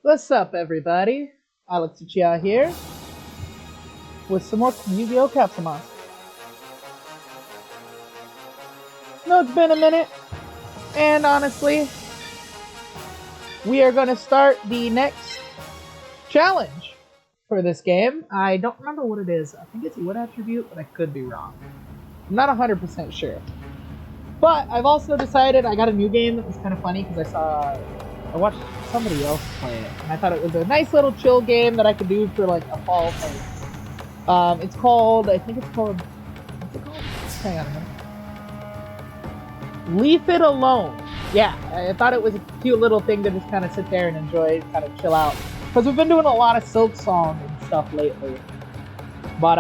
What's up, everybody? Alex here with some more Yu-Gi-Oh! Capsule. No, it's been a minute, and honestly, we are going to start the next challenge for this game. I don't remember what it is. I think it's wood attribute, but I could be wrong. I'm not 100% sure. But I've also decided I got a new game that was kind of funny because I watched somebody else play it, and I thought it was a nice little chill game that I could do for like a fall thing. It's called, what's it called? Hang on a minute. Leave It Alone. Yeah, I thought it was a cute little thing to just kind of sit there and enjoy, kind of chill out. Because we've been doing a lot of Silk Song and stuff lately. But,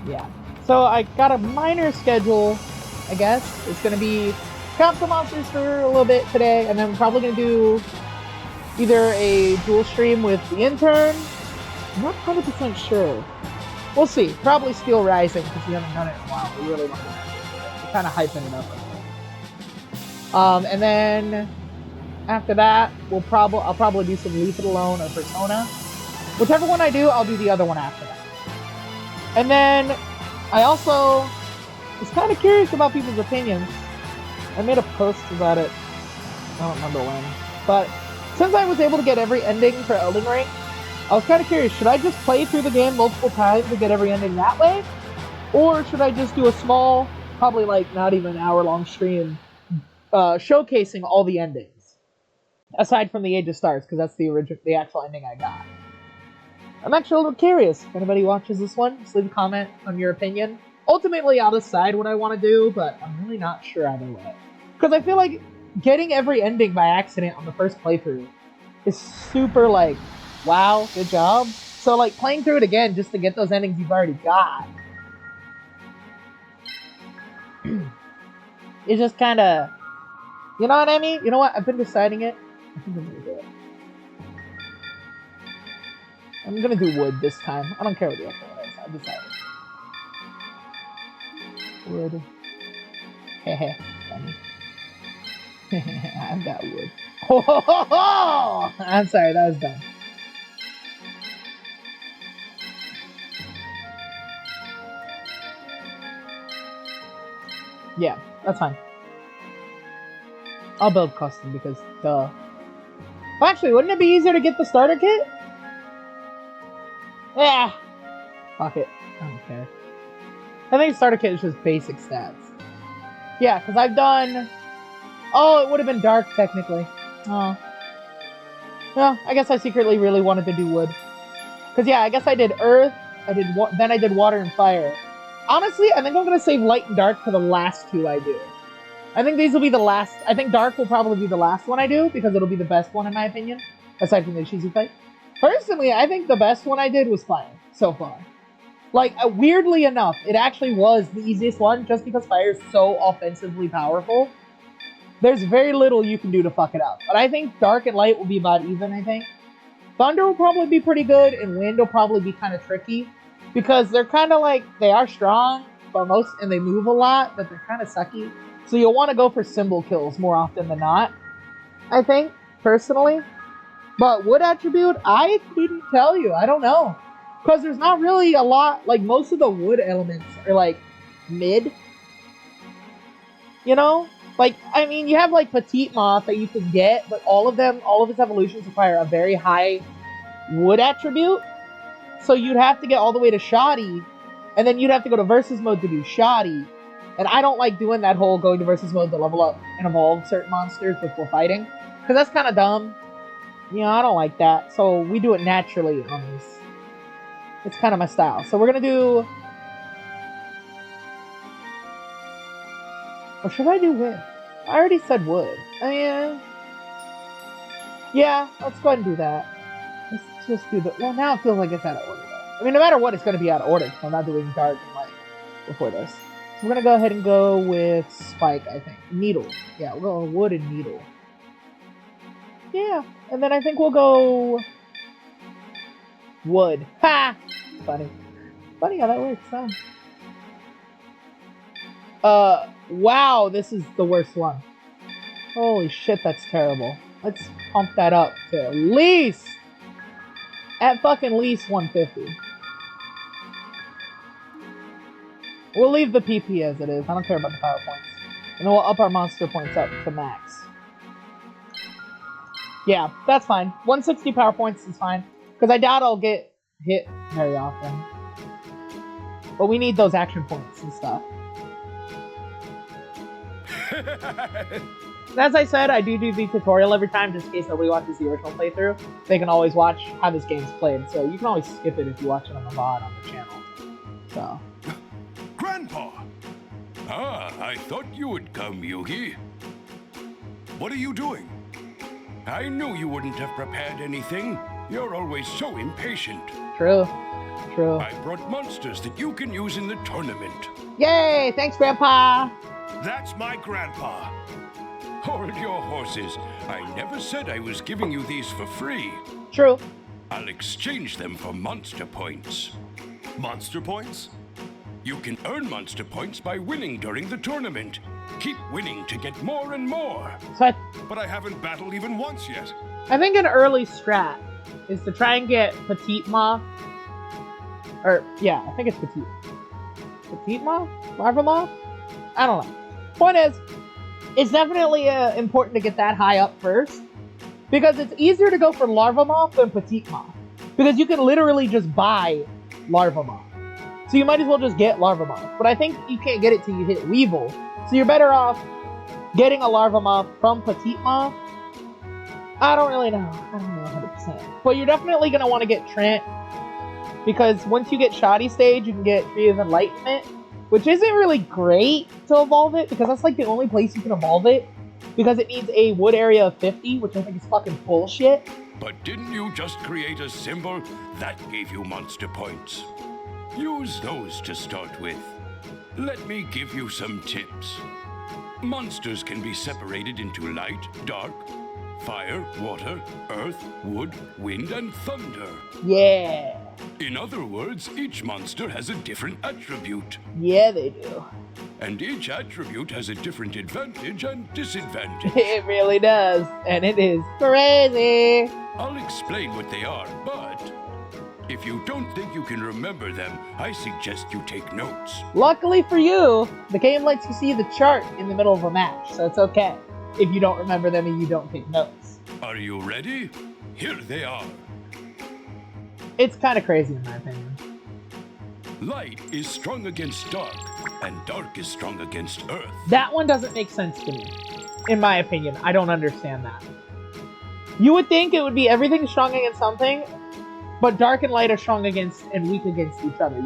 yeah. So I got a minor schedule, I guess. It's going to be Capsule Monsters for a little bit today, and then we're probably going to do either a dual stream with the intern. I'm not 100% sure. We'll see. Probably Steel Rising, because we haven't done it in a while. We really want to do it. We're kind of hyping it up. And then after that, I'll probably do some Leave It Alone or Persona. Whichever one I do, I'll do the other one after that. And then I also was kind of curious about people's opinions. I made a post about it. I don't remember when. But since I was able to get every ending for Elden Ring, I was kind of curious, should I just play through the game multiple times to get every ending that way? Or should I just do a small, probably like not even an hour-long stream, showcasing all the endings? Aside from the Age of Stars, because that's the actual ending I got. I'm actually a little curious. If anybody watches this one, just leave a comment on your opinion. Ultimately, I'll decide what I want to do, but I'm really not sure either way. Because I feel like getting every ending by accident on the first playthrough is super, like, wow, good job. So, like, playing through it again just to get those endings you've already got is just kind of, you know what I mean? You know what? I've been deciding it. I think I'm going to do it. I'm going to do wood this time. I don't care what the other one is. I decided. Wood. Hehe, funny. I've got wood. Oh, I'm sorry, that was dumb. Yeah, that's fine. I'll build custom because, duh. Well, actually, wouldn't it be easier to get the starter kit? Yeah. Fuck it. I don't care. I think starter kit is just basic stats. Yeah, because I've done... Oh, it would have been dark, technically. Oh. Well, I guess I secretly really wanted to do wood. Because, yeah, I guess I did earth, then I did water and fire. Honestly, I think I'm going to save light and dark for the last two I do. I think these will be the last... I think dark will probably be the last one I do, because it'll be the best one, in my opinion. Aside from the Shizu fight. Personally, I think the best one I did was fire, so far. Like, weirdly enough, it actually was the easiest one, just because fire is so offensively powerful. There's very little you can do to fuck it up. But I think dark and light will be about even, I think. Thunder will probably be pretty good, and wind will probably be kind of tricky. Because they're kind of like, they are strong, and they move a lot, but they're kind of sucky. So you'll want to go for symbol kills more often than not, I think, personally. But wood attribute, I couldn't tell you. I don't know. Because there's not really a lot, like, most of the wood elements are, like, mid. You know? Like, I mean, you have, like, Petite Moth that you can get, but all of its evolutions require a very high wood attribute. So you'd have to get all the way to Shoddy, and then you'd have to go to Versus Mode to do Shoddy. And I don't like doing that whole going to Versus Mode to level up and evolve certain monsters before fighting. Because that's kind of dumb. You know, I don't like that. So we do it naturally on these. It's kind of my style. So we're going to do... Or should I do wood? I already said wood. Yeah, let's go ahead and do that. Let's just do the... Well, now it feels like it's out of order, though. I mean, no matter what, it's going to be out of order. I'm not doing dark and light before this. So we're going to go ahead and go with Spike, I think. Needle. Yeah, we'll go with wood and needle. Yeah, and then I think we'll go... wood. Ha! Funny. Funny how that works, huh? Wow, this is the worst one. Holy shit, that's terrible. Let's pump that up to at least, at fucking least 150. We'll leave the PP as it is. I don't care about the power points. And then we'll up our monster points up to max. Yeah, that's fine. 160 power points is fine. Because I doubt I'll get hit very often. But we need those action points and stuff. As I said, I do the tutorial every time, just in case nobody watches the original playthrough. They can always watch how this game's played, so you can always skip it if you watch it on the VOD on the channel. So. Grandpa! Ah, I thought you would come, Yugi. What are you doing? I knew you wouldn't have prepared anything. You're always so impatient. True. True. I brought monsters that you can use in the tournament. Yay! Thanks, Grandpa! That's my grandpa. Hold your horses. I never said I was giving you these for free. True. I'll exchange them for monster points. Monster points? You can earn monster points by winning during the tournament. Keep winning to get more and more. So But I haven't battled even once yet. I think an early strat is to try and get Petite Ma. Or, yeah, I think it's Petite. Petite Ma? Larva Ma? I don't know. Point is, it's definitely important to get that high up first. Because it's easier to go for Larva Moth than Petite Ma. Because you can literally just buy Larva Moth. So you might as well just get Larva Moth. But I think you can't get it till you hit Weevil. So you're better off getting a Larva Moth from Petite Ma. I don't really know. I don't know 100%. But you're definitely going to want to get Trent. Because once you get Shoddy Stage, you can get Tree of Enlightenment. Which isn't really great to evolve it. Because that's like the only place you can evolve it. Because it needs a wood area of 50. Which I think is fucking bullshit. But didn't you just create a symbol that gave you monster points? Use those to start with. Let me give you some tips. Monsters can be separated into light, dark, fire, water, earth, wood, wind, and thunder. Yeah. In other words, each monster has a different attribute. Yeah, they do. And each attribute has a different advantage and disadvantage. It really does. And it is crazy. I'll explain what they are, but if you don't think you can remember them, I suggest you take notes. Luckily for you, the game lets you see the chart in the middle of a match, so it's okay if you don't remember them and you don't take notes. Are you ready? Here they are. It's kind of crazy in my opinion. Light is strong against dark, and dark is strong against earth. That one doesn't make sense to me. In my opinion, I don't understand that. You would think it would be everything strong against something, but dark and light are strong against and weak against each other.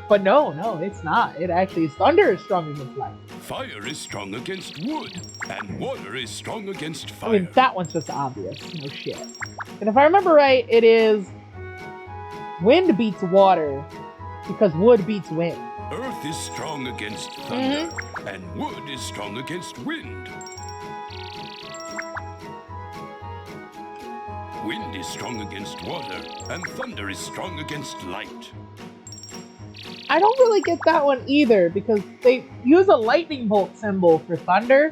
But no, it's not. It actually is. Thunder is strong against light. Fire is strong against wood, and water is strong against fire. I mean, that one's just obvious. No shit. And if I remember right, it is wind beats water because wood beats wind. Earth is strong against thunder, and wood is strong against wind. Wind is strong against water, and thunder is strong against light. I don't really get that one either, because they use a lightning bolt symbol for thunder,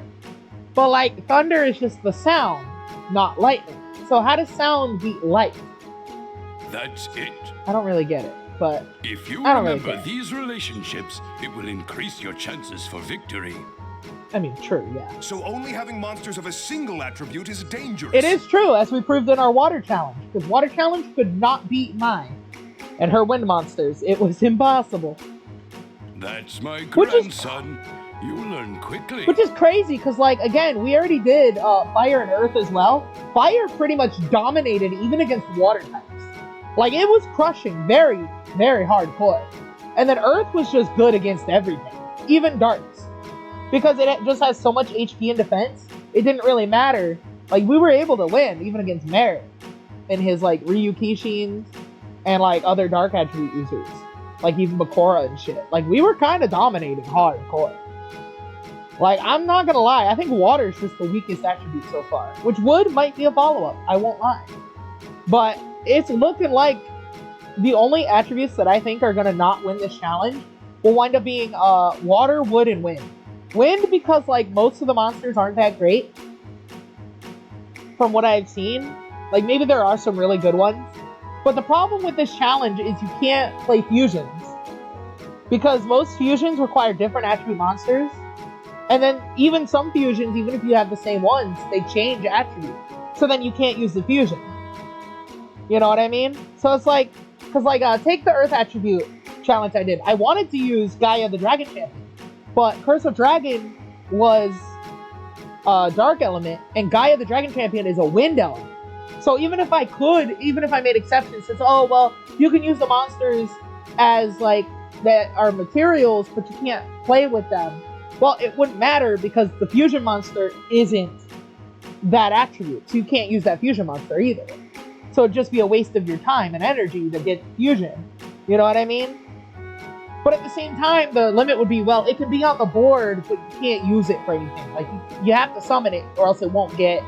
but like, thunder is just the sound, not lightning. So how does sound beat light? That's it. I don't really get it, but if you I don't remember really these relationships, it will increase your chances for victory. I mean, true, yeah. So only having monsters of a single attribute is dangerous. It is true, as we proved in our water challenge, because water challenge could not beat mine and her wind monsters. It was impossible. That's my grandson. You learn quickly. Which is crazy, because, like, again, we already did fire and earth as well. Fire pretty much dominated even against water types. Like, it was crushing very, very hardcore. And then earth was just good against everything, even darks. Because it just has so much HP and defense, it didn't really matter. Like, we were able to win, even against Merit. And his, like, Ryu Kishin and, like, other dark attribute users. Like, even Bakura and shit. Like, we were kind of dominating hardcore. Like, I'm not gonna lie, I think water is just the weakest attribute so far. Which wood might be a follow-up, I won't lie. But it's looking like the only attributes that I think are gonna not win this challenge will wind up being water, wood, and wind. Wind because, like, most of the monsters aren't that great. from what I've seen. Like, maybe there are some really good ones. But the problem with this challenge is you can't play fusions. Because most fusions require different attribute monsters. And then even some fusions, even if you have the same ones, they change attribute. So then you can't use the fusion. You know what I mean? So it's like, because like, take the Earth attribute challenge I did. I wanted to use Gaia the Dragon Champion. But Curse of Dragon was a dark element, and Gaia the Dragon Champion is a wind element. So even if I made exceptions, since, oh, well, you can use the monsters as, like, that are materials, but you can't play with them. Well, it wouldn't matter because the fusion monster isn't that attribute. So you can't use that fusion monster either. So it'd just be a waste of your time and energy to get fusion. You know what I mean? But at the same time, the limit would be, well, it can be on the board, but you can't use it for anything. Like, you have to summon it, or else it won't get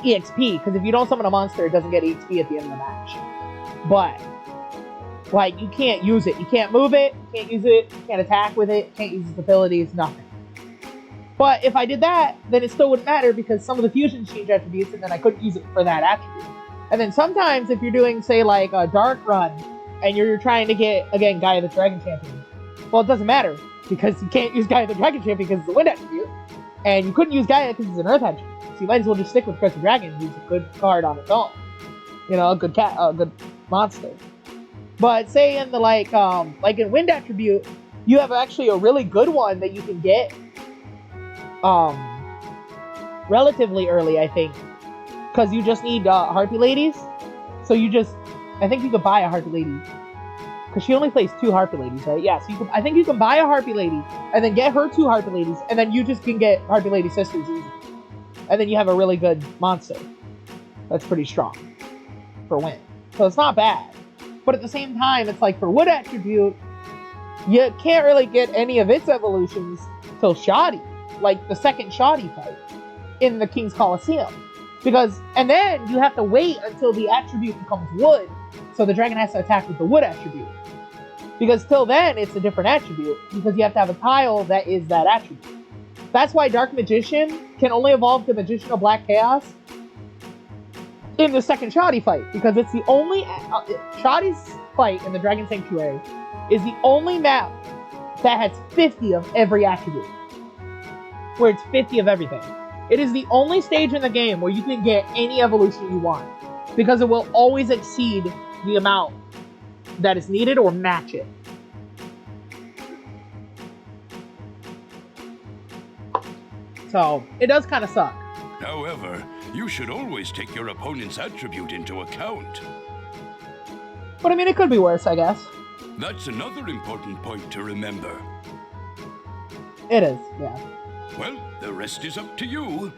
EXP. Because if you don't summon a monster, it doesn't get EXP at the end of the match. But, like, you can't use it. You can't move it, you can't use it, you can't attack with it, you can't use its abilities, nothing. But if I did that, then it still wouldn't matter, because some of the fusions change attributes, and then I couldn't use it for that attribute. And then sometimes, if you're doing, say, like, a dark run, and you're trying to get, again, Gaia the Dragon Champion. Well, it doesn't matter, because you can't use Gaia the Dragon Champion because it's a wind attribute. And you couldn't use Gaia because it's an earth attribute. So you might as well just stick with Curse of Dragon, who's a good card on its own. You know, a good monster. But say in the, like in wind attribute, you have actually a really good one that you can get, relatively early, I think. Because you just need, Harpy Ladies. So you just, I think you could buy a Harpy Lady. Because she only plays 2 Harpy Ladies, right? Yeah, so I think you can buy a Harpy Lady, and then get her 2 Harpy Ladies, and then you just can get Harpy Lady Sisters easy. And then you have a really good monster. That's pretty strong. For win. So it's not bad. But at the same time, it's like for wood attribute, you can't really get any of its evolutions till Shoddy. Like the second Shoddy fight in the King's Coliseum. And then you have to wait until the attribute becomes wood, so the dragon has to attack with the wood attribute. Because till then, it's a different attribute, because you have to have a tile that is that attribute. That's why Dark Magician can only evolve to Magician of Black Chaos in the second Shoddy fight, because it's the only... Shoddy's fight in the Dragon Sanctuary is the only map that has 50 of every attribute. Where it's 50 of everything. It is the only stage in the game where you can get any evolution you want, because it will always exceed the amount that is needed or match it. So, it does kind of suck. However, you should always take your opponent's attribute into account. But I mean, it could be worse, I guess. That's another important point to remember. It is, yeah. Well, the rest is up to you.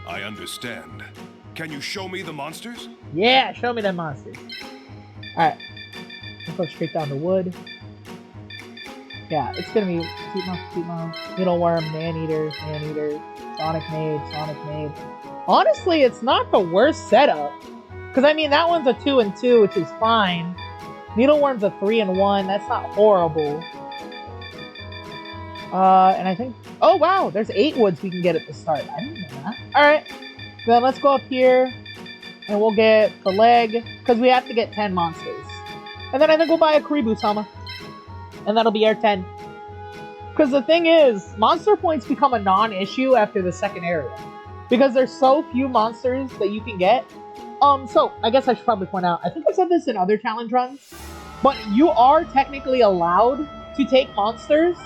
I understand. Can you show me the monsters? Yeah, show me them monsters. Alright. Let's go straight down to wood. Yeah, it's gonna be Tootmo, Needleworm, Maneater, Sonic Maid. Honestly, it's not the worst setup. Because, I mean, that one's a 2-2, which is fine. Needleworm's a 3-1, that's not horrible. And I think... Oh, wow! There's 8 woods we can get at the start. I didn't know that. Alright. Then let's go up here. And we'll get the leg. Because we have to get 10 monsters. And then I think we'll buy a Karibu-sama. And that'll be our 10. Because the thing is, monster points become a non-issue after the second area. Because there's so few monsters that you can get. So, I guess I should probably point out, I think I've said this in other challenge runs. But you are technically allowed to take monsters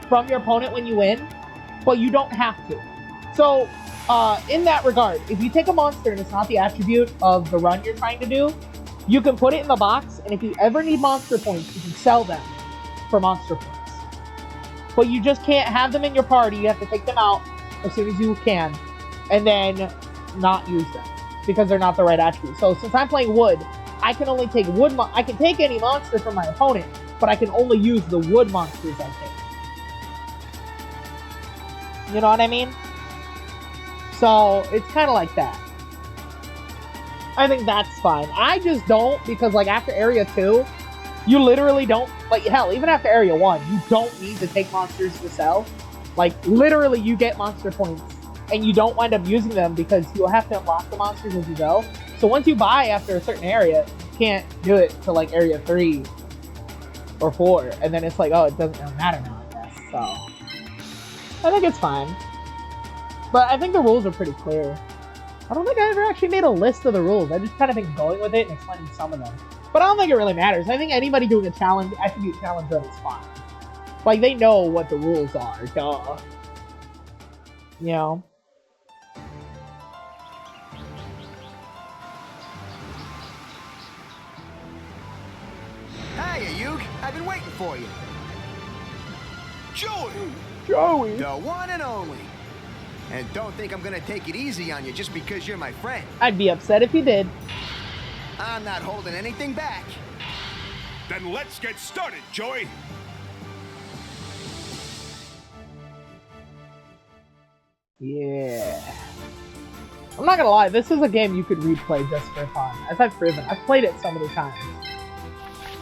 from your opponent when you win, but you don't have to. So, in that regard, if you take a monster and it's not the attribute of the run you're trying to do, you can put it in the box, and if you ever need monster points, you can sell them for monster points. But you just can't have them in your party. You have to take them out as soon as you can, and then not use them, because they're not the right attribute. So, since I'm playing wood, I can only take wood. I can take any monster from my opponent, but I can only use the wood monsters I take. You know what I mean? So, it's kind of like that. I think that's fine. I just don't, because, like, after Area 2, you literally don't, like, hell, even after Area 1, you don't need to take monsters to sell. Like, literally, you get monster points and you don't wind up using them because you'll have to unlock the monsters as you go. So once you buy after a certain area, you can't do it to like area 3 or 4, and then it's like, oh, it doesn't matter now, I guess. So I think it's fine. But I think the rules are pretty clear. I don't think I ever actually made a list of the rules. I just kind of think going with it and explaining some of them. But I don't think it really matters. I think anybody doing a challenge, attribute challenge run is fine. Like, they know what the rules are, duh. You know? Hiya, Yug. I've been waiting for you. Joey! Joey! The one and only. And don't think I'm gonna take it easy on you just because you're my friend. I'd be upset if you did. I'm not holding anything back. Then let's get started, Joey! Yeah. I'm not gonna lie, this is a game you could replay just for fun. As I've proven. I've played it so many times.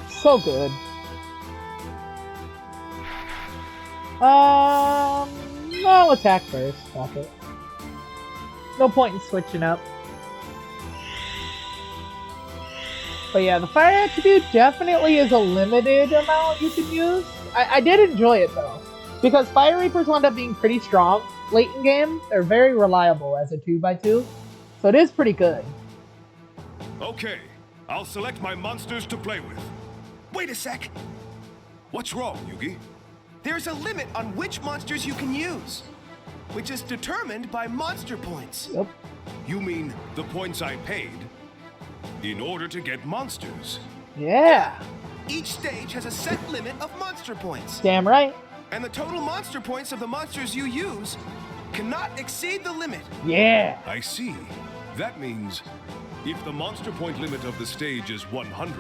So good. I'll attack first. Fuck it. No point in switching up. But yeah, the fire attribute definitely is a limited amount you can use. I did enjoy it though, because Fire Reapers wound up being pretty strong late in game. They're very reliable as a 2x2, so it is pretty good. Okay, I'll select my monsters to play with. Wait a sec. What's wrong, Yugi? There's a limit on which monsters you can use, which is determined by monster points. Yep. You mean the points I paid in order to get monsters? Yeah. Each stage has a set limit of monster points. Damn right. And the total monster points of the monsters you use cannot exceed the limit. Yeah. I see. That means if the monster point limit of the stage is 100,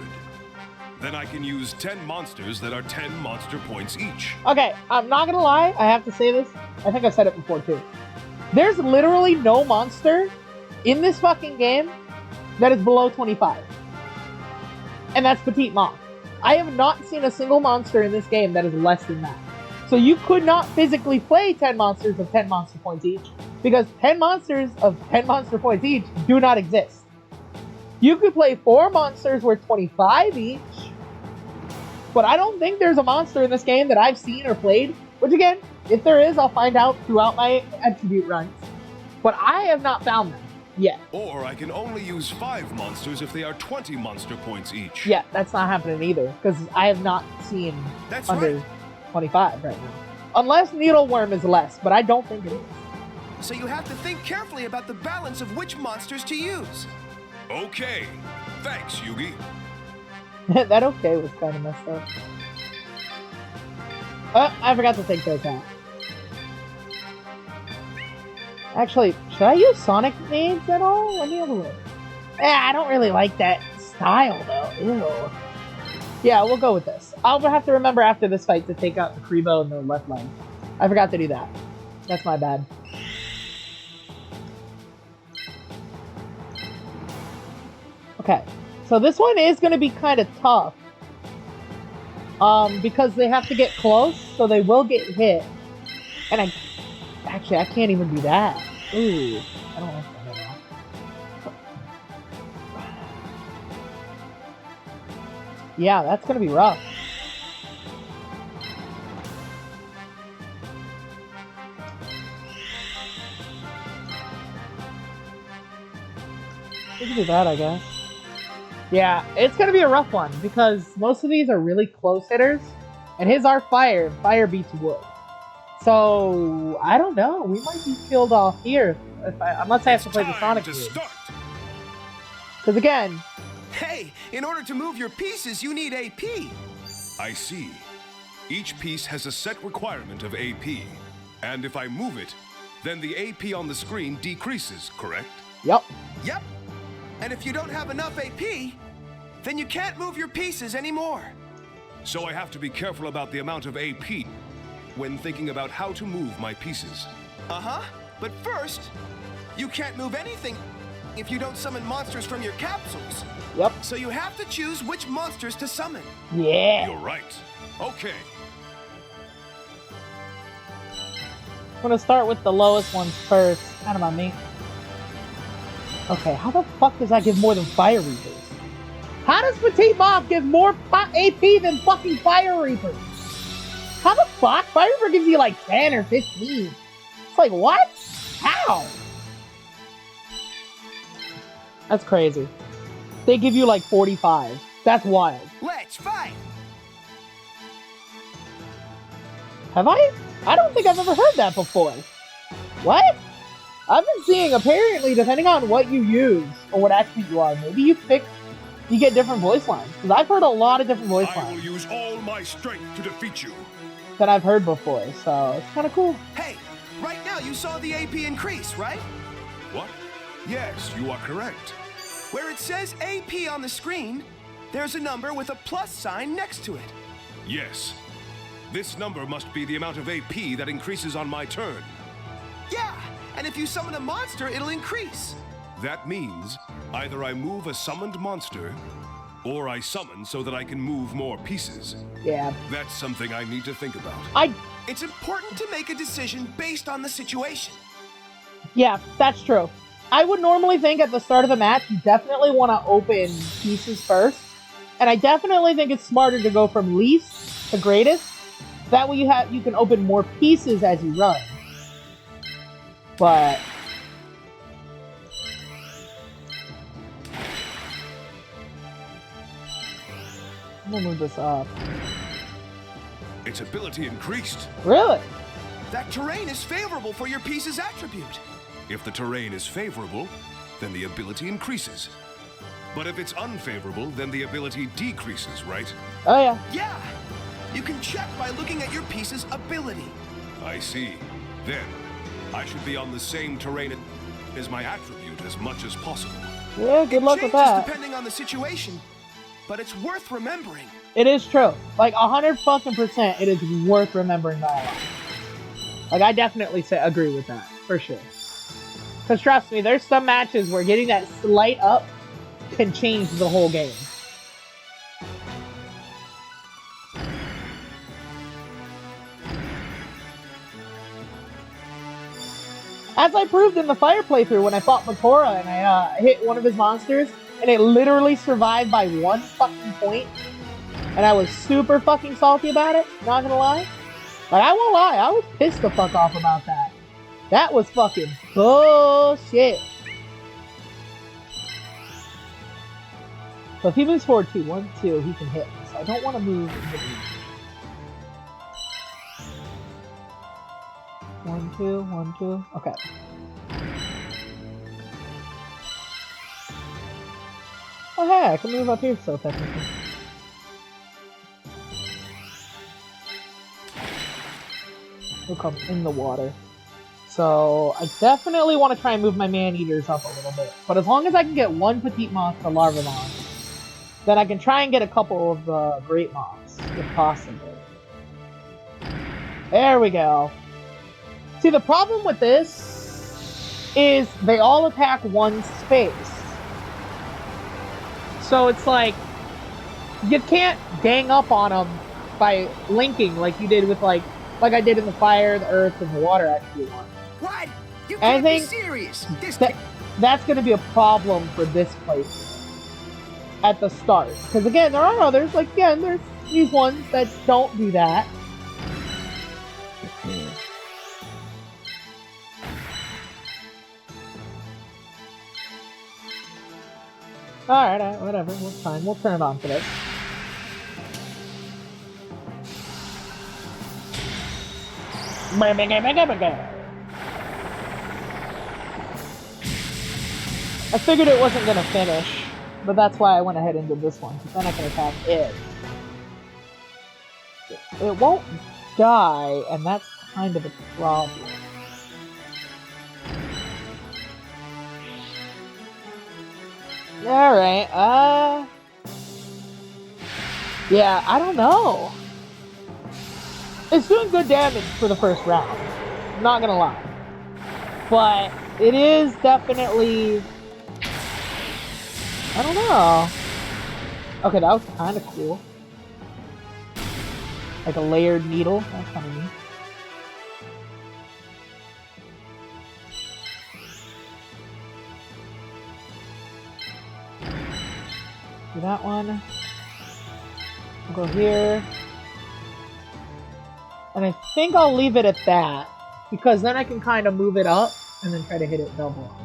then I can use 10 monsters that are 10 monster points each. Okay, I'm not gonna lie, I have to say this. I think I've said it before too. There's literally no monster in this fucking game that is below 25. And that's Petite Moth. I have not seen a single monster in this game that is less than that. So you could not physically play 10 monsters of 10 monster points each, because 10 monsters of 10 monster points each do not exist. You could play 4 monsters worth 25 each, but I don't think there's a monster in this game that I've seen or played, which again, if there is, I'll find out throughout my attribute runs. But I have not found them yet. Or I can only use 5 monsters if they are 20 monster points each. Yeah, that's not happening either, because I have not seen That's under right. 25 right now. Unless Needleworm is less, but I don't think it is. So you have to think carefully about the balance of which monsters to use. Okay. Thanks, Yugi. That okay was kind of messed up. Oh, I forgot to take those out. Actually, should I use Sonic Nades at all? Let me have a look. I don't really like that style, though. Ew. Yeah, we'll go with this. I'll have to remember after this fight to take out the Kribo and the left leg. I forgot to do that. That's my bad. Okay, so this one is going to be kind of tough. Because they have to get close, so they will get hit. And I can't even do that. Ooh, I don't like that at all. Yeah, that's going to be rough. We can do that, I guess. Yeah, it's gonna be a rough one, because most of these are really close hitters, and his are fire. Fire beats wood. So, I don't know. We might be killed off here, unless I have to play the Sonic to move. start. Because again... Hey, in order to move your pieces, you need AP. I see. Each piece has a set requirement of AP, and if I move it, then the AP on the screen decreases, correct? Yep. Yep. And if you don't have enough AP, then you can't move your pieces anymore. So I have to be careful about the amount of AP when thinking about how to move my pieces. Uh-huh. But first, you can't move anything if you don't summon monsters from your capsules. Yep. So you have to choose which monsters to summon. Yeah. You're right. Okay. I'm gonna start with the lowest ones first. Kind of on me. Okay, how the fuck does that give more than Fire Reapers? How does Petite Moth give more AP than fucking Fire Reaper? How the fuck? Fire Reaper gives you like 10 or 15. It's like, what? How? That's crazy. They give you like 45. That's wild. Let's fight! Have I? I don't think I've ever heard that before. What? I've been seeing, apparently, depending on what you use, or what attribute you are, maybe you get different voice lines. Because I've heard a lot of different voice I will lines use all my strength to defeat you. that I've heard before, so it's kind of cool. Hey, right now you saw the AP increase, right? What? Yes, you are correct. Where it says AP on the screen, there's a number with a plus sign next to it. Yes. This number must be the amount of AP that increases on my turn. Yeah, and if you summon a monster, it'll increase. That means either I move a summoned monster, or I summon so that I can move more pieces. Yeah. That's something I need to think about. It's important to make a decision based on the situation. Yeah, that's true. I would normally think at the start of the match, you definitely want to open pieces first. And I definitely think it's smarter to go from least to greatest. That way you can open more pieces as you run. But I'm gonna move this up. Its ability increased. Really? That terrain is favorable for your piece's attribute. If the terrain is favorable, then the ability increases. But if it's unfavorable, then the ability decreases, right? Oh yeah. Yeah, you can check by looking at your piece's ability. I see. Then, I should be on the same terrain as my attribute as much as possible. Yeah, good luck with that. Depending on the situation, but it's worth remembering. It is true. Like 100%, it is worth remembering that. Like I definitely agree with that for sure. Because trust me, there's some matches where getting that slight up can change the whole game. As I proved in the fire playthrough when I fought Matora and I hit one of his monsters, and it literally survived by 1 fucking point, and I was super fucking salty about it, not gonna lie. Like, I won't lie, I was pissed the fuck off about that. That was fucking bullshit. So if he moves forward 2, 1, 2, he can hit me. So I don't want to move in the 1, 2, 1, 2. Okay. Oh hey, I can move up here still technically. He'll come in the water. So I definitely want to try and move my man-eaters up a little bit. But as long as I can get 1 petite moth to larva moth, then I can try and get a couple of great moths, if possible. There we go. See, the problem with this is they all attack one space. So it's like, you can't gang up on them by linking like you did with like I did in the fire, the earth, and the water attribute one. What? You can't be serious. That's going to be a problem for this place at the start. Because again, there are others, like again, there's these ones that don't do that. Alright, whatever, it's fine. We'll turn it on for this. I figured it wasn't gonna finish, but that's why I went ahead and did this one, because then I can attack it. It won't die, and that's kind of a problem. Alright, yeah, I don't know. It's doing good damage for the first round. I'm not gonna lie. But it is definitely... I don't know. Okay, that was kind of cool. Like a layered needle. That's kind of neat. Do that one. I'll go here. And I think I'll leave it at that. Because then I can kind of move it up and then try to hit it double.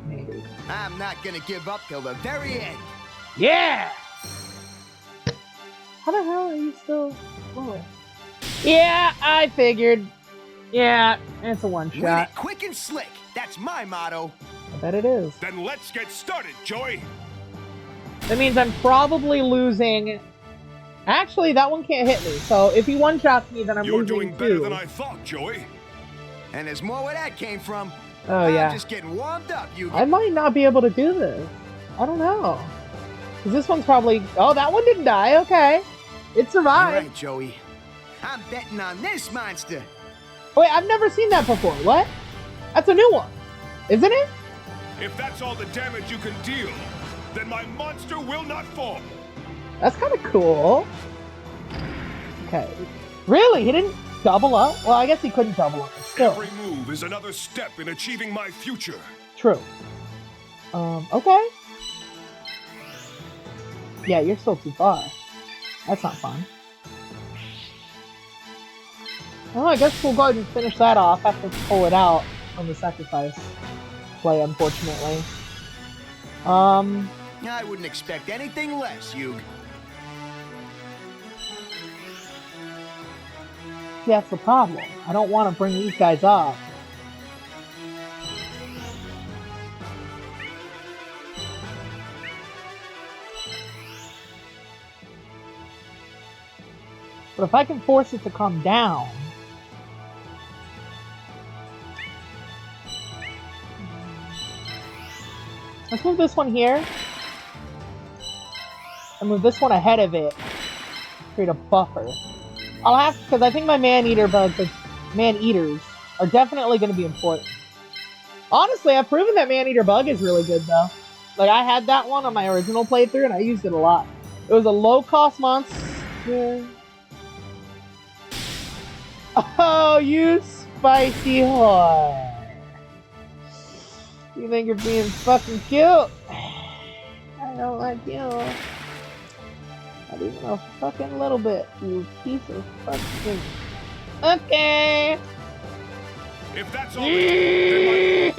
Maybe. I'm not gonna give up till the very end. Yeah! How the hell are you still rolling? Yeah, I figured. Yeah, it's a Win one-shot. it quick and slick. That's my motto. I bet it is. Then let's get started, Joey. That means I'm probably losing... Actually, that one can't hit me. So if he one-shots me, then I'm You're losing doing better two. than I thought, Joey. And there's more where that came from. Oh, yeah. I'm just getting warmed up, you. I might not be able to do this. I don't know. Because this one's probably... Oh, that one didn't die. Okay. It You're survived. right, Joey. I'm betting on this monster. Wait, I've never seen that before. What? That's a new one. Isn't it? If that's all the damage you can deal, then my monster will not fall. That's kind of cool. Okay. Really? He didn't double up? Well, I guess he couldn't double up. But still. Every move is another step in achieving my future. True. Okay. Yeah, you're still too far. That's not fun. Well, I guess we'll go ahead and finish that off. I have to pull it out from the sacrifice play, unfortunately. I wouldn't expect anything less, Hugh. Yeah, that's the problem. I don't want to bring these guys up. But if I can force it to come down... Let's move this one here. And move this one ahead of it. Create a buffer. I'll have to, because I think my man-eater bugs, man-eaters, are definitely going to be important. Honestly, I've proven that man-eater bug is really good, though. Like, I had that one on my original playthrough, and I used it a lot. It was a low-cost monster. Oh, you spicy whore. You think you're being fucking cute? I don't like you. Not even a fucking little bit, you piece of fucking... Okay! If that's all then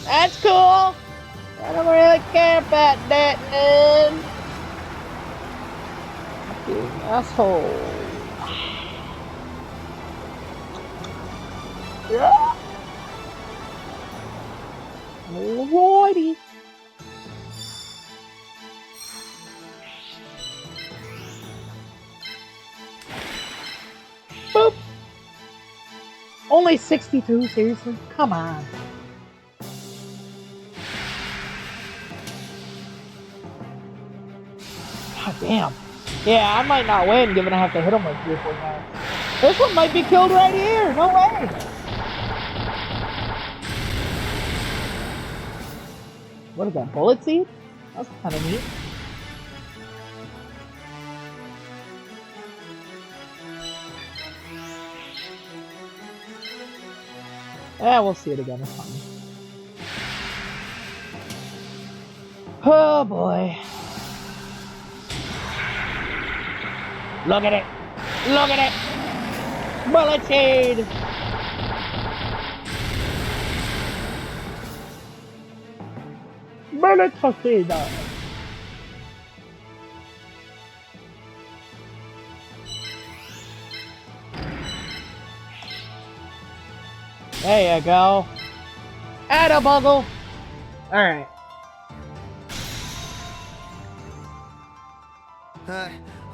That's cool! I don't really care about that, man. You asshole. Yeah. Alrighty. Boop. Only 62, seriously? Come on. God damn. Yeah, I might not win given I have to hit him like 3 or 4 times. This one might be killed right here. No way. What is that, bullet seed? That's kind of neat. Yeah, we'll see it again. It's fine. Oh boy. Look at it. Look at it. Bullet seed. Bullet seed. There you go. Atta-buggle. Alright.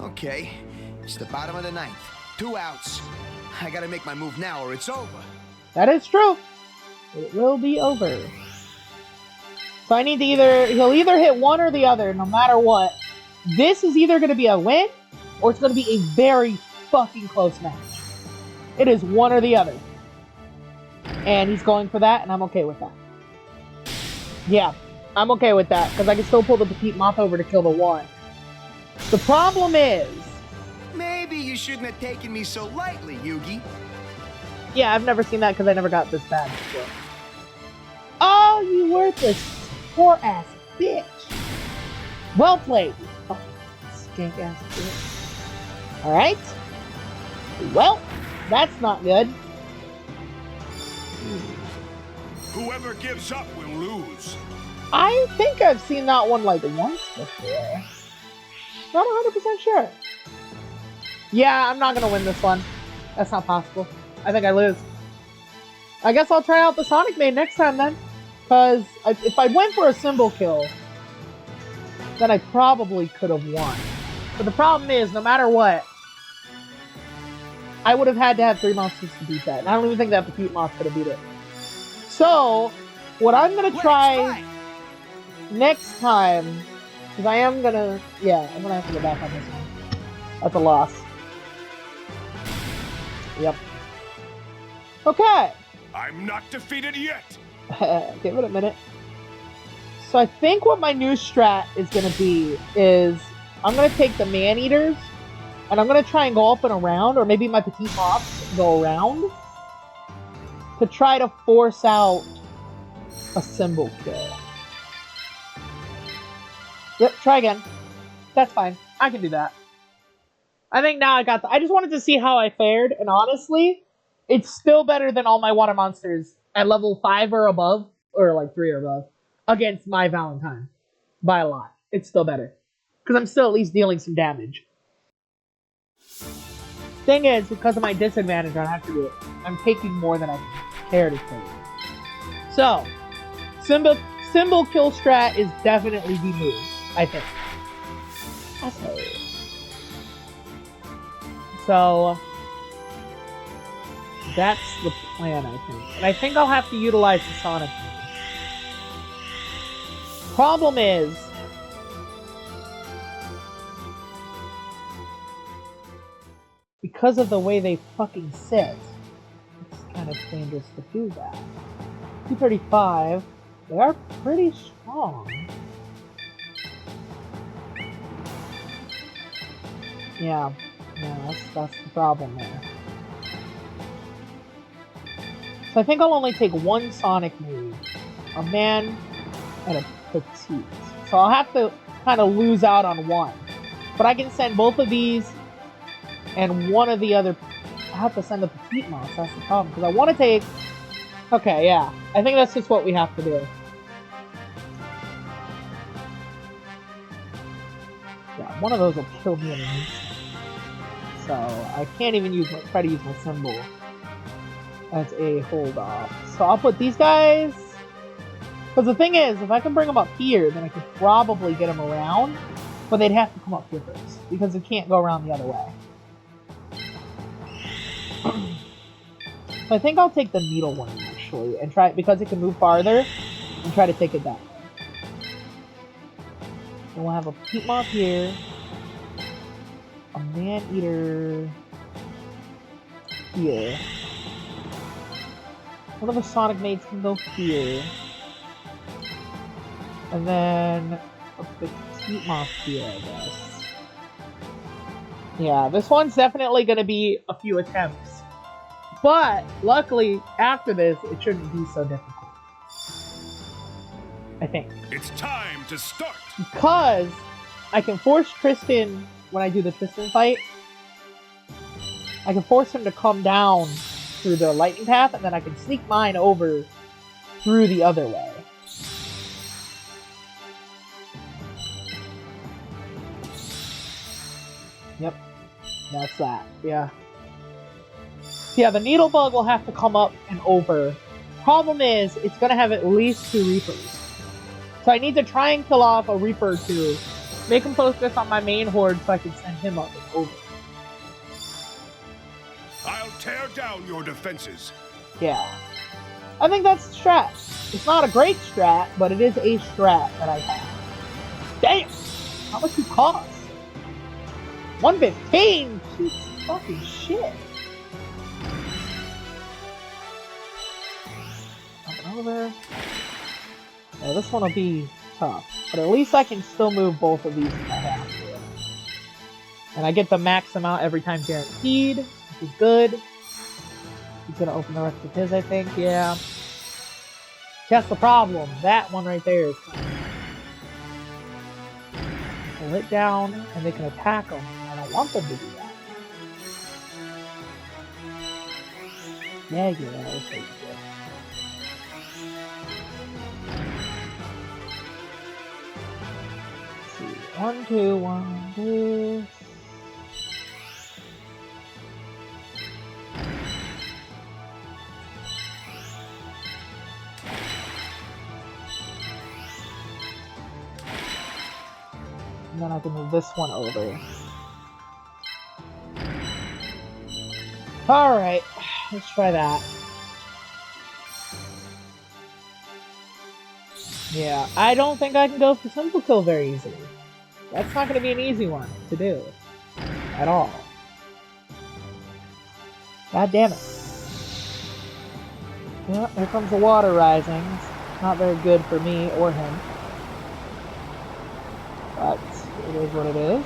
Okay. It's the bottom of the ninth. 2 outs. I gotta make my move now or it's over. That is true. It will be over. So I need to either... He'll either hit one or the other, no matter what. This is either going to be a win, or it's going to be a very fucking close match. It is one or the other. And he's going for that, and I'm okay with that. Yeah, I'm okay with that, because I can still pull the Petite Moth over to kill the one. The problem is... Maybe you shouldn't have taken me so lightly, Yugi. Yeah, I've never seen that because I never got this bad before. Oh, you worthless, poor ass bitch. Well played, you fucking skank ass bitch. Alright. Well, that's not good. Whoever gives up will lose. I think I've seen that one like once before. Not 100% sure. Yeah, I'm not gonna win this one. That's not possible. I think I lose. I guess I'll try out the Sonic Maid next time then. Because if I went for a symbol kill, then I probably could have won. But the problem is, no matter what, I would have had to have 3 monsters to beat that. And I don't even think that Petite Moth could have beat it. So, what I'm gonna try next time, because I am gonna, yeah, I'm gonna have to go back on this one. That's a loss. Yep. Okay. I'm not defeated yet. Give it a minute. So I think what my new strat is gonna be is I'm gonna take the man-eaters and I'm gonna try and go up and around, or maybe my Petite Moths go around to try to force out a symbol kill. Yep, try again. That's fine. I can do that. I think now I got I just wanted to see how I fared, and honestly, it's still better than all my water monsters at level 5 or above, or like 3 or above, against my Valentine. By a lot. It's still better. Because I'm still at least dealing some damage. Thing is, because of my disadvantage, I have to do it. I'm taking more than I care to take. So, symbol kill strat is definitely the move, I think. So, that's the plan, I think. And I think I'll have to utilize the Sonic move. Problem is, because of the way they fucking sit, it's kind of dangerous to do that. 235, they are pretty strong. Yeah, that's the problem there. So I think I'll only take one Sonic move, a man and a Petite. So I'll have to kind of lose out on one. But I can send both of these and one of the other. I have to send the Petite Mouse, that's the problem. Because I want to take. Okay, yeah. I think that's just what we have to do. Yeah, one of those will kill me in an instant. So I can't even try to use my symbol as a hold off. So I'll put these guys. Because the thing is, if I can bring them up here, then I could probably get them around. But they'd have to come up here first. Because they can't go around the other way. So I think I'll take the needle one actually. And try, because it can move farther, and try to take it that way. And we'll have a Petite Moth here. A man-eater here. One of the Sonic Maids can go here. And then a Petite Moth here, I guess. Yeah, this one's definitely going to be a few attempts. But, luckily, after this, it shouldn't be so difficult. I think. It's time to start! Because I can force Tristan, when I do the Tristan fight, I can force him to come down through the lightning path, and then I can sneak mine over through the other way. Yep, that's that, yeah. Yeah, the Needle Bug will have to come up and over. Problem is, it's gonna have at least 2 Reapers. So I need to try and kill off a Reaper or 2, make him focus on my main horde so I can send him up and over. I'll tear down your defenses. Yeah. I think that's the strat. It's not a great strat, but it is a strat that I have. Damn! How much you cost? 115? Jeez, fucking shit. Up over. Yeah, this one will be tough. But at least I can still move both of these if I have to. And I get the max amount every time guaranteed, which is good. He's gonna open the rest of his, I think, yeah. That's the problem. That one right there is coming. Pull it down, and they can attack them. I don't want them to do that. Yeah, that was pretty good. Let's see. 1, 2, 1, 2. And then I can move this one over. Alright, let's try that. Yeah, I don't think I can go for simple kill very easily. That's not going to be an easy one to do. At all. God damn it. Yeah, here comes the water rising. It's not very good for me or him. But it is what it is.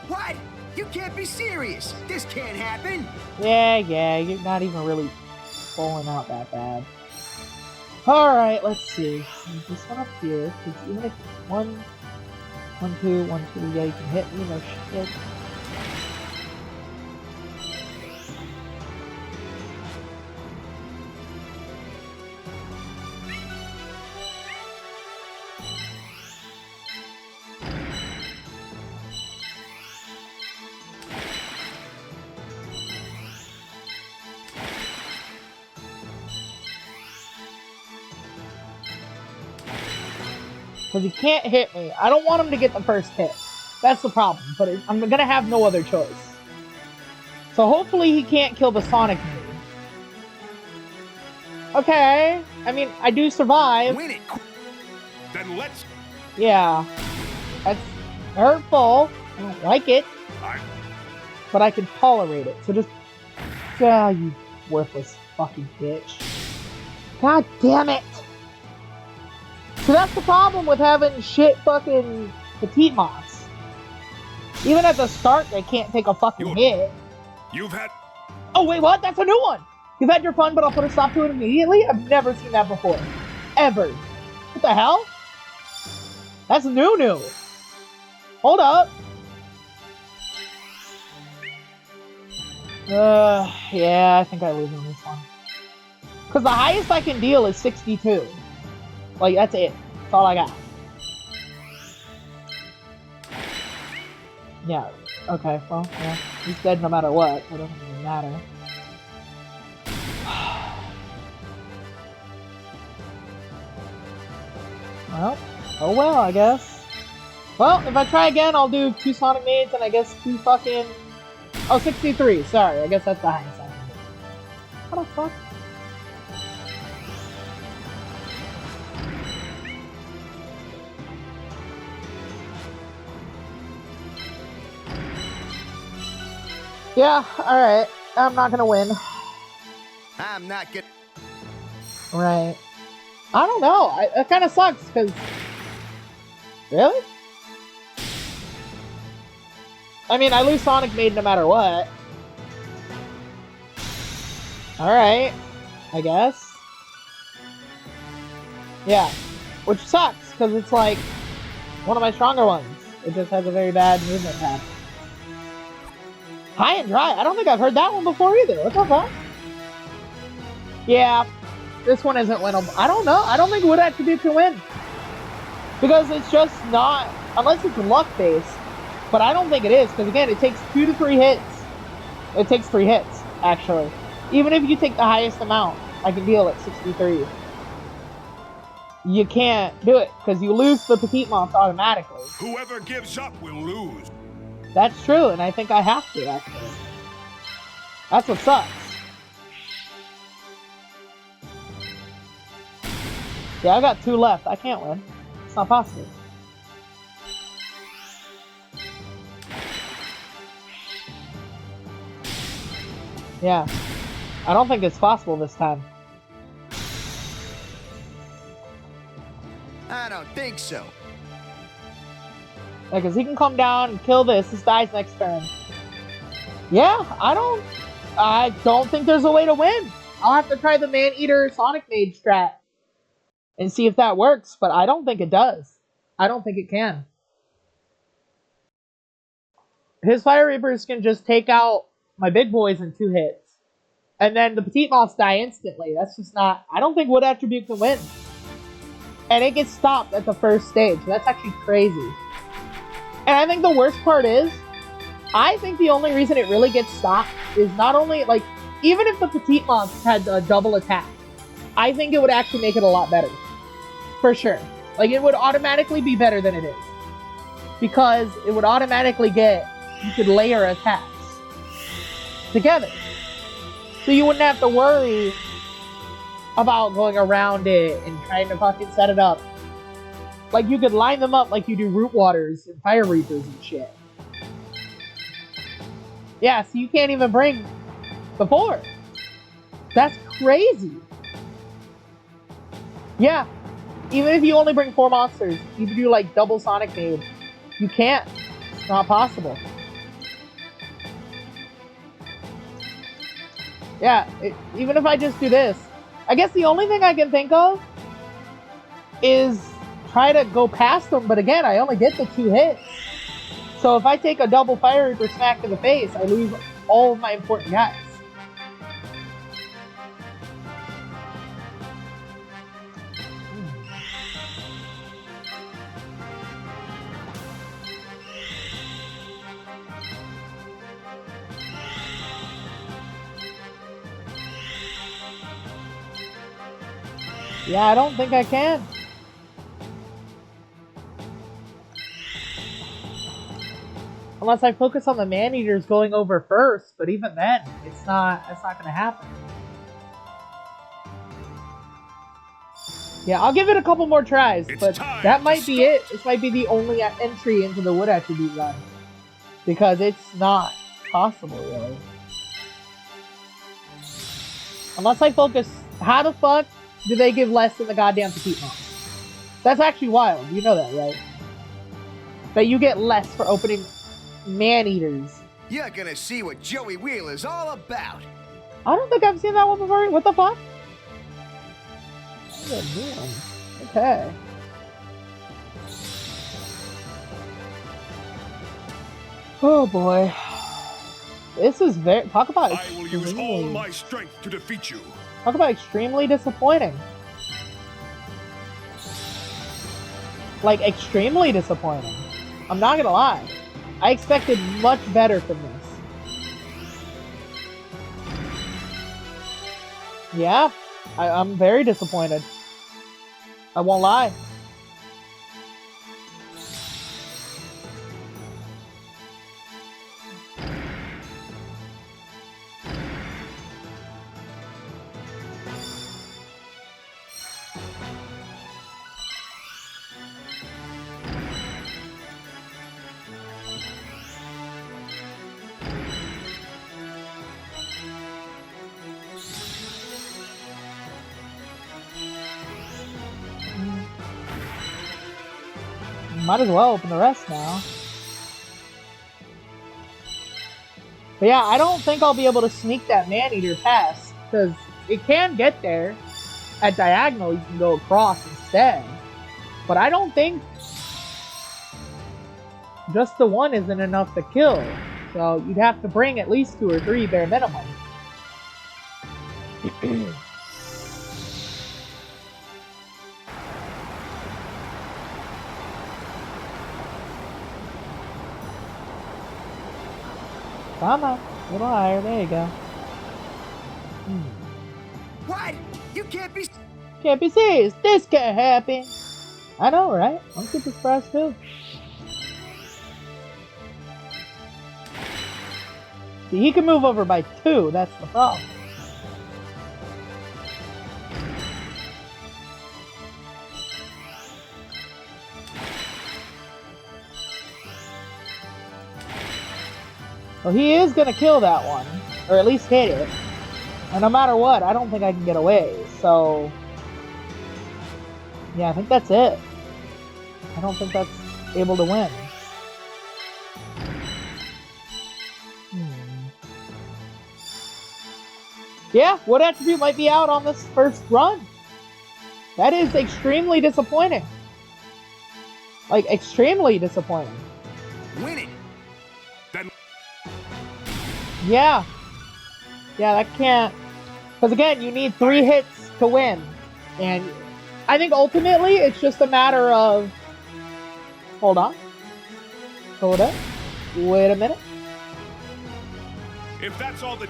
What? You can't be serious. This can't happen. Yeah, you're not even really falling out that bad. Alright, let's see. Move this one up here, because even if 1, 2, 1, 2, yeah, you can hit me, no shit. Because he can't hit me. I don't want him to get the first hit. That's the problem. But I'm going to have no other choice. So hopefully he can't kill the Sonic move. Okay. I mean, I do survive. Win it. Then let's... Yeah. That's hurtful. I don't like it. But I can tolerate it. So just... Ah, you worthless fucking bitch. God damn it. So that's the problem with having shit fucking petite moths. Even at the start, they can't take a fucking hit. You've had... Oh, wait, what? That's a new one! You've had your fun, but I'll put a stop to it immediately? I've never seen that before. Ever. What the hell? That's new. Hold up. Yeah, I think I lose on this one. Because the highest I can deal is 62. Like, that's it. That's all I got. Yeah. Okay, well, yeah. He's dead no matter what. It doesn't even matter. Well, oh well, I guess. Well, if I try again, I'll do 2 Sonic Nades and I guess 2 fucking... Oh, 63. Sorry, I guess that's the highest I can do. What the fuck? Yeah, alright. I'm not gonna win. I'm not gonna... Right. I don't know. It kind of sucks, because... Really? I mean, I lose Sonic Maid no matter what. Alright. I guess. Yeah. Which sucks, because it's like... one of my stronger ones. It just has a very bad movement pattern. High and dry. I don't think I've heard that one before either. What the fuck? Yeah, this one isn't winnable. I don't know. I don't think Wood Attribute can win. Because it's just not... Unless it's luck-based. But I don't think it is. Because again, it takes 2 to 3 hits. It takes 3 hits, actually. Even if you take the highest amount, I can deal at 63. You can't do it. Because you lose the Petite Moth automatically. Whoever gives up will lose. That's true, and I think I have to, actually. That's what sucks. Yeah, I got 2 left. I can't win. It's not possible. Yeah. I don't think it's possible this time. I don't think so. Yeah, because he can come down and kill this. This dies next turn. Yeah, I don't I don't think there's a way to win. I'll have to try the Man-Eater Sonic Mage strat and see if that works, but I don't think it does. I don't think it can. His Fire Reapers can just take out my big boys in 2 hits. And then the Petite Moths die instantly. That's just not... I don't think Wood Attribute can win. And it gets stopped at the first stage. That's actually crazy. And I think the worst part is, I think the only reason it really gets stopped is not only, like, even if the Petite Moths had a double attack, I think it would actually make it a lot better. For sure. Like, it would automatically be better than it is. Because it would automatically get... You could layer attacks together. So you wouldn't have to worry about going around it and trying to fucking set it up. Like, you could line them up like you do Root Waters and Fire Reapers and shit. Yeah, so you can't even bring the 4. That's crazy. Yeah, even if you only bring 4 monsters, you do like double Sonic Mage. You can't. It's not possible. Yeah, even if I just do this, I guess the only thing I can think of is try to go past them, but again, I only get the 2 hits. So if I take a double Fire Reaper smack to the face, I lose all of my important guys. Yeah, I don't think I can. Unless I focus on the Man-Eaters going over first, but even then, that's not gonna happen. Yeah, I'll give it a couple more tries, but that might be it. This might be the only entry into the Wood Attribute run. Because it's not possible, really. Unless I focus... How the fuck do they give less than the goddamn Petite Moths? That's actually wild. You know that, right? That you get less for opening Man-Eaters. You're gonna see what Joey Wheel is all about. I don't think I've seen that one before. What the fuck? Oh, damn. Okay. Oh boy. This is very... Talk about... I will use all my strength to defeat you. Talk about extremely disappointing. Like, extremely disappointing. I'm not gonna lie. I expected much better from this. Yeah, I'm very disappointed. I won't lie. Might as well open the rest now. But yeah, I don't think I'll be able to sneak that Man-Eater past, because it can get there. At diagonal, you can go across instead. But I don't think just the 1 isn't enough to kill. So you'd have to bring at least 2 or 3 bare minimum. Come on, a little higher. There you go. What? You can't be... Can't be serious. This can't happen. I know, right? I'm super surprised too. See, he can move over by 2. That's the problem. Well, he is gonna kill that one, or at least hit it. And no matter what, I don't think I can get away. So, yeah, I think that's it. I don't think that's able to win. Yeah, what attribute might be out on this first run? That is extremely disappointing. Like, extremely disappointing. Win it. Then Yeah. Yeah, that can't... Because again, you need 3 hits to win. And I think ultimately, it's just a matter of... Hold on. Hold up. Wait a minute. if that's all that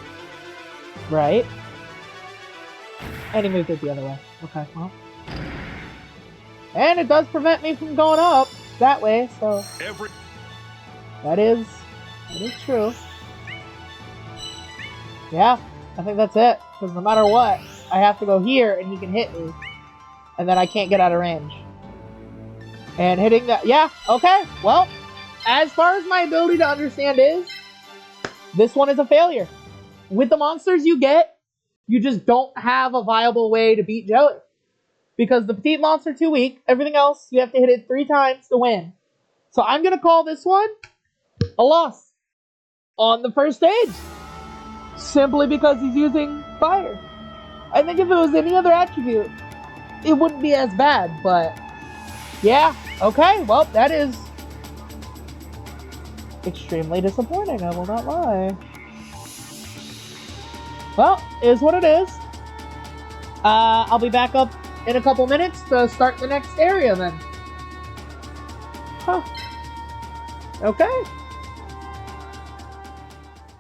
Right. And he moved it the other way. Okay, well. And it does prevent me from going up that way, so every that is true. Yeah, I think that's it. Because no matter what, I have to go here and he can hit me. And then I can't get out of range. And hitting that, yeah, okay. Well, as far as my ability to understand is, this one is a failure. With the monsters you get, you just don't have a viable way to beat Jelly. Because the petite monster too weak, everything else, you have to hit it 3 times to win. So I'm going to call this one a loss on the first stage. Simply because he's using fire. I think if it was any other attribute, it wouldn't be as bad, but yeah, okay, well, that is extremely disappointing, I will not lie. Well, is what it is. I'll be back up in a couple minutes to start the next area then. Huh. Okay.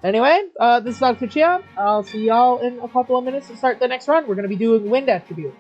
Anyway, this is Dr. Chian. I'll see y'all in a couple of minutes to start the next run. We're going to be doing wind attribute.